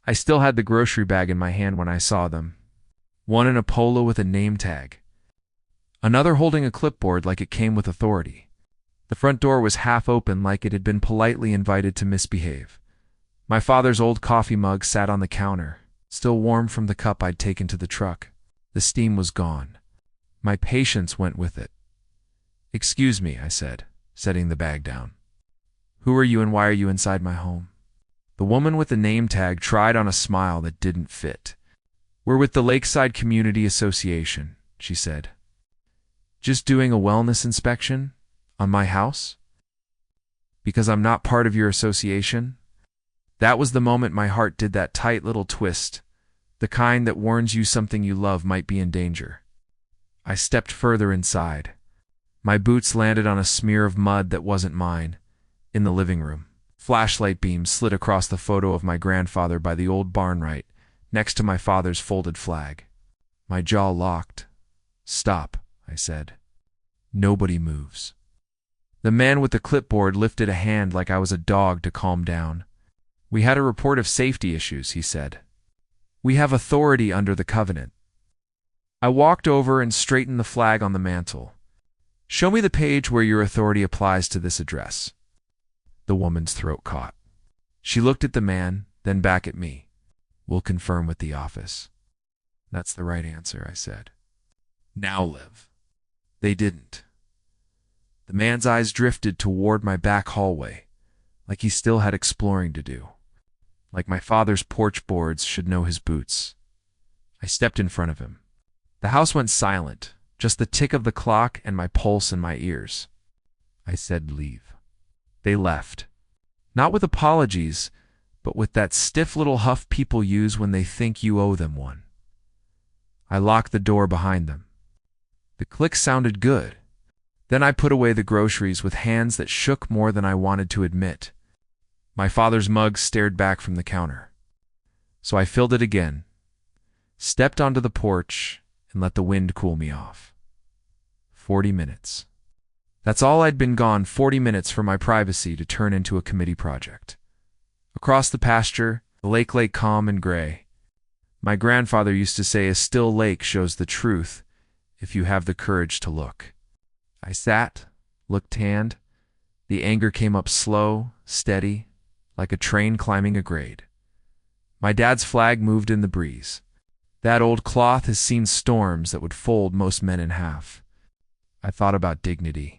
I still had the grocery bag in my hand when I saw them. One in a polo with a name tag. Another holding a clipboard like it came with authority. The front door was half open like it had been politely invited to misbehave. My father's old coffee mug sat on the counter, still warm from the cup I'd taken to the truck. The steam was gone. My patience went with it. "Excuse me," I said, setting the bag down. "Who are you and why are you inside my home?" The woman with the name tag tried on a smile that didn't fit. "We're with the Lakeside Community Association," she said. "Just doing a wellness inspection? On my house? Because I'm not part of your association?" That was the moment my heart did that tight little twist, the kind that warns you something you love might be in danger. I stepped further inside. My boots landed on a smear of mud that wasn't mine, in the living room. Flashlight beams slid across the photo of my grandfather by the old barn right, next to my father's folded flag. My jaw locked. "Stop," I said. "Nobody moves." The man with the clipboard lifted a hand like I was a dog to calm down. "We had a report of safety issues," he said. "We have authority under the covenant." I walked over and straightened the flag on the mantle. "Show me the page where your authority applies to this address." The woman's throat caught. She looked at the man, then back at me. "We'll confirm with the office." "That's the right answer," I said. "Now live." They didn't. The man's eyes drifted toward my back hallway, like he still had exploring to do. Like my father's porch boards should know his boots. I stepped in front of him. The house went silent, just the tick of the clock and my pulse in my ears. I said, "Leave." They left. Not with apologies, but with that stiff little huff people use when they think you owe them one. I locked the door behind them. The click sounded good. Then I put away the groceries with hands that shook more than I wanted to admit. My father's mug stared back from the counter. So I filled it again, stepped onto the porch, and let the wind cool me off. 40 minutes. That's all I'd been gone, 40 minutes for my privacy to turn into a committee project. Across the pasture, the lake lay calm and gray. My grandfather used to say a still lake shows the truth if you have the courage to look. I sat, looked tanned. The anger came up slow, steady, like a train climbing a grade. My dad's flag moved in the breeze. That old cloth has seen storms that would fold most men in half. I thought about dignity.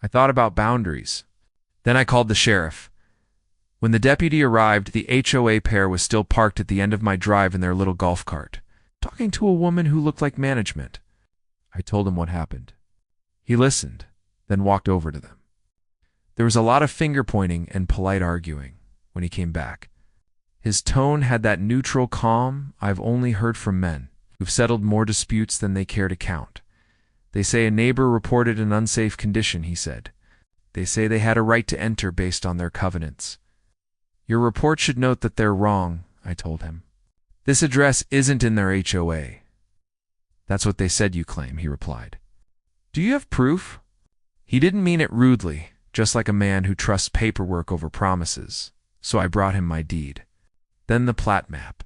I thought about boundaries. Then I called the sheriff. When the deputy arrived, the HOA pair was still parked at the end of my drive in their little golf cart, talking to a woman who looked like management. I told him what happened. He listened, then walked over to them. There was a lot of finger-pointing and polite arguing when he came back. His tone had that neutral calm I've only heard from men who've settled more disputes than they care to count. "They say a neighbor reported an unsafe condition," he said. "They say they had a right to enter based on their covenants." "Your report should note that they're wrong," I told him. "This address isn't in their HOA." "That's what they said you claim," he replied. "Do you have proof?" He didn't mean it rudely, just like a man who trusts paperwork over promises, so I brought him my deed. Then the plat map.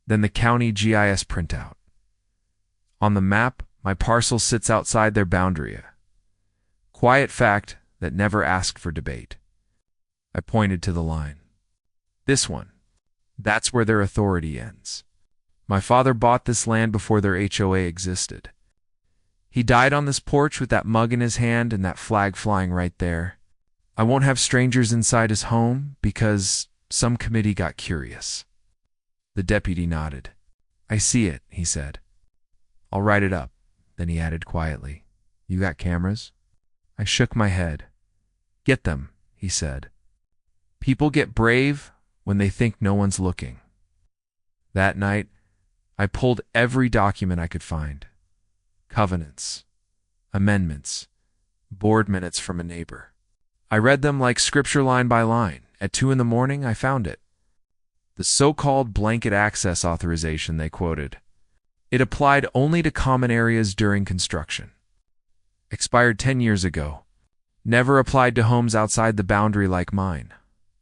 Then the county GIS printout. On the map, my parcel sits outside their boundary. Quiet fact that never asked for debate. I pointed to the line. "This one. That's where their authority ends. My father bought this land before their HOA existed. He died on this porch with that mug in his hand and that flag flying right there. I won't have strangers inside his home because some committee got curious." The deputy nodded. "I see it," he said. "I'll write it up." Then he added quietly, "You got cameras?" I shook my head. "Get them," he said. "People get brave when they think no one's looking." That night, I pulled every document I could find. Covenants, amendments, board minutes from a neighbor. I read them like scripture line by line. At 2 a.m, I found it. The so-called blanket access authorization they quoted. It applied only to common areas during construction. Expired 10 years ago. Never applied to homes outside the boundary like mine.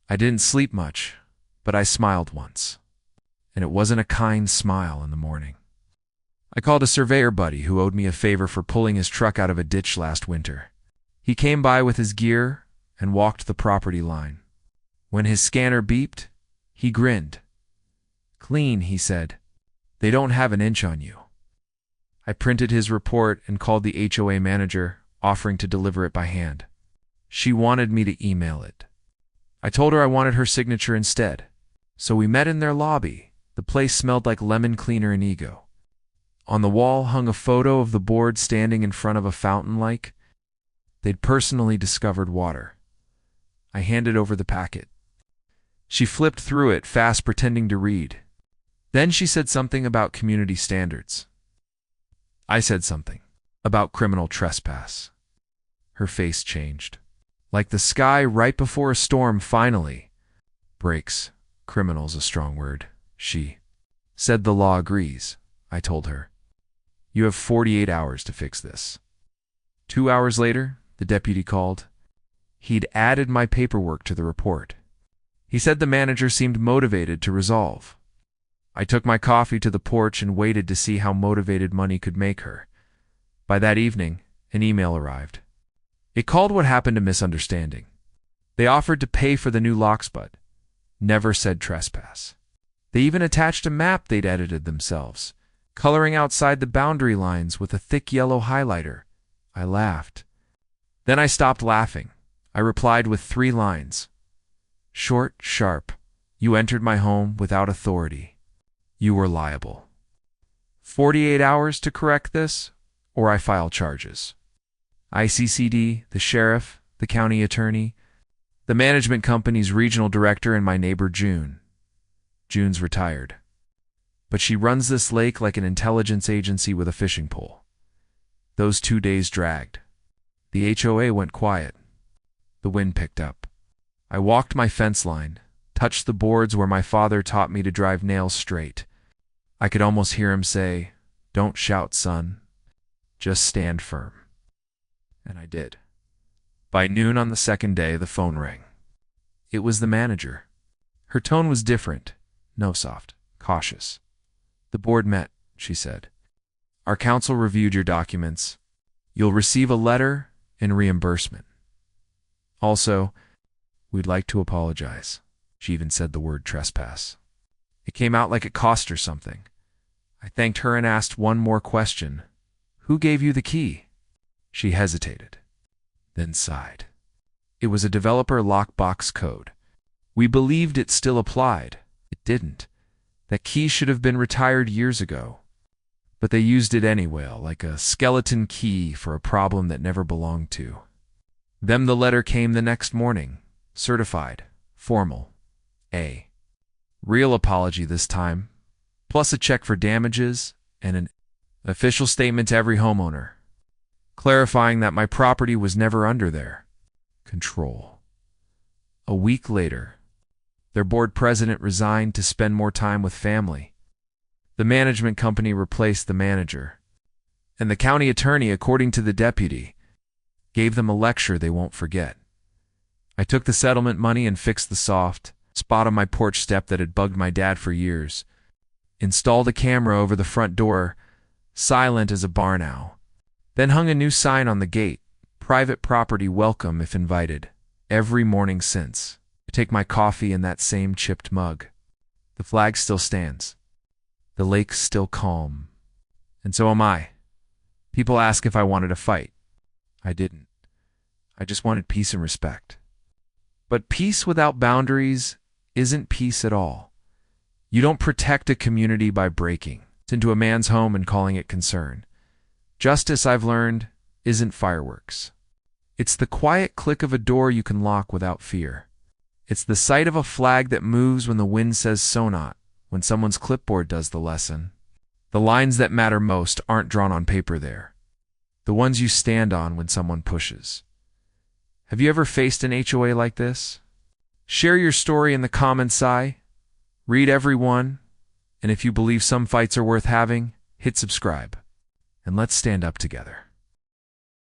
I didn't sleep much, but I smiled once. and it wasn't a kind smile in the morning. I called a surveyor buddy who owed me a favor for pulling his truck out of a ditch last winter. He came by with his gear and walked the property line. When his scanner beeped, he grinned. "Clean," he said. "They don't have an inch on you." I printed his report and called the HOA manager, offering to deliver it by hand. She wanted me to email it. I told her I wanted her signature instead. So we met in their lobby. The place smelled like lemon cleaner and ego. On the wall hung a photo of the board standing in front of a fountain like they'd personally discovered water. I handed over the packet. She flipped through it fast, pretending to read. Then she said something about community standards. I said something about criminal trespass. Her face changed. Like the sky right before a storm finally breaks. Criminal's a strong word, she said. The law agrees, I told her. You have 48 hours to fix this. 2 hours later, the deputy called. He'd added my paperwork to the report. He said the manager seemed motivated to resolve. I took my coffee to the porch and waited to see how motivated money could make her. By that evening, an email arrived. It called what happened a misunderstanding. They offered to pay for the new locks, but never said trespass. They even attached a map they'd edited themselves, coloring outside the boundary lines with a thick yellow highlighter. I laughed. Then I stopped laughing. I replied with 3 lines. Short, sharp. You entered my home without authority. You were liable. 48 hours to correct this, or I file charges. ICCD, the sheriff, the county attorney, the management company's regional director, and my neighbor June. June's retired. But she runs this lake like an intelligence agency with a fishing pole. Those 2 days dragged. The HOA went quiet. The wind picked up. I walked my fence line, touched the boards where my father taught me to drive nails straight. I could almost hear him say, "Don't shout, son. Just stand firm." And I did. By noon on the second day, the phone rang. It was the manager. Her tone was different. No, soft, cautious. The board met, she said. Our council reviewed your documents. You'll receive a letter and reimbursement. Also, we'd like to apologize. She even said the word trespass. It came out like it cost her something. I thanked her and asked one more question. Who gave you the key? She hesitated, then sighed. It was a developer lockbox code. We believed it still applied. It didn't. That key should have been retired years ago. But they used it anyway, like a skeleton key for a problem that never belonged to. Then the letter came the next morning. Certified. Formal. A real apology this time, plus a check for damages and an official statement to every homeowner, clarifying that my property was never under their control. A week later, their board president resigned to spend more time with family. The management company replaced the manager, and the county attorney, according to the deputy, gave them a lecture they won't forget. I took the settlement money and fixed the soft spot on my porch step that had bugged my dad for years, installed a camera over the front door, silent as a barn owl, then hung a new sign on the gate, private property welcome if invited, every morning since. I take my coffee in that same chipped mug. The flag still stands. The lake's still calm. And so am I. People ask if I wanted to fight. I didn't. I just wanted peace and respect. But peace without boundaries isn't peace at all. You don't protect a community by breaking into a man's home and calling it concern. Justice, I've learned, isn't fireworks. It's the quiet click of a door you can lock without fear. It's the sight of a flag that moves when the wind says so not, when someone's clipboard does the lesson. The lines that matter most aren't drawn on paper there. The ones you stand on when someone pushes. Have you ever faced an HOA like this? Share your story in the comments. Read every one, and if you believe some fights are worth having, hit subscribe, and let's stand up together.